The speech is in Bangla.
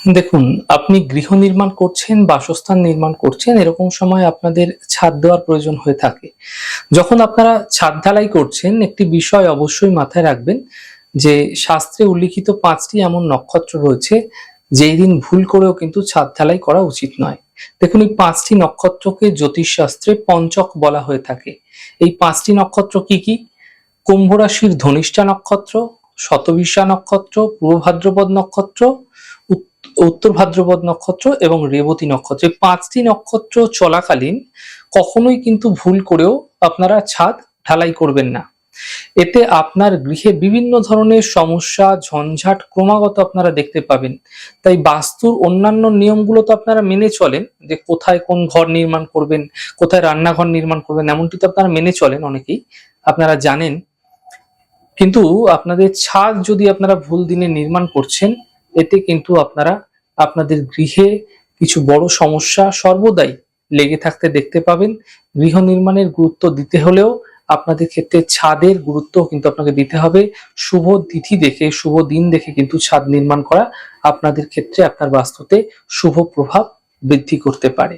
দেখুন, আপনি গৃহ নির্মাণ করছেন, বাসস্থান নির্মাণ করছেন, এরকম সময় আপনাদের ছাদ দেওয়ার প্রয়োজন হয়ে থাকে। যখন আপনারা ছাদ ঢালাই করছেন, একটি বিষয় অবশ্যই মাথায় রাখবেন যে শাস্ত্রে উল্লিখিত ৫ টি এমন নক্ষত্র রয়েছে, যেই দিন ভুল করেও কিন্তু ছাদ ঢালাই করা উচিত নয়। দেখুন, এই ৫ টি নক্ষত্রকে জ্যোতিষশাস্ত্রে পঞ্চক বলা হয়ে থাকে। এই ৫ টি নক্ষত্র কি, কি? কুম্ভ রাশির ধনিষ্ঠা নক্ষত্র, শতবিশা নক্ষত্র, পূর্ব ভাদ্রপদ নক্ষত্র, উত্তর ভাদ্রপদ নক্ষত্র এবং রেবতী নক্ষত্র। এই ৫ টি নক্ষত্র চলাকালীন কখনোই কিন্তু ভুল করেও আপনারা ছাদ ঢালাই করবেন না। এতে আপনার গৃহে বিভিন্ন ধরনের সমস্যা, ঝঞ্ঝাট ক্রমাগত আপনারা দেখতে পাবেন। তাই বাস্তুর অন্যান্য নিয়মগুলো তো আপনারা মেনে চলেন, যে কোথায় কোন ঘর নির্মাণ করবেন, কোথায় রান্নাঘর নির্মাণ করবেন, এমনটি তো আপনারা মেনে চলেন অনেকেই, আপনারা জানেন। কিন্তু আপনাদের ছাদ যদি আপনারা ভুল দিনে নির্মাণ করছেন, এতে কিন্তু আপনারা আপনাদের গৃহে কিছু বড় সমস্যা সর্বদাই লেগে থাকতে দেখতে পাবেন। গৃহ নির্মাণের গুরুত্ব দিতে হলেও আপনাদের ক্ষেত্রে ছাদের গুরুত্ব কিন্তু আপনাকে দিতে হবে। শুভ তিথি দেখে, শুভ দিন দেখে কিন্তু ছাদ নির্মাণ করা আপনাদের ক্ষেত্রে আপনার বাস্তুতে শুভ প্রভাব বৃদ্ধি করতে পারে।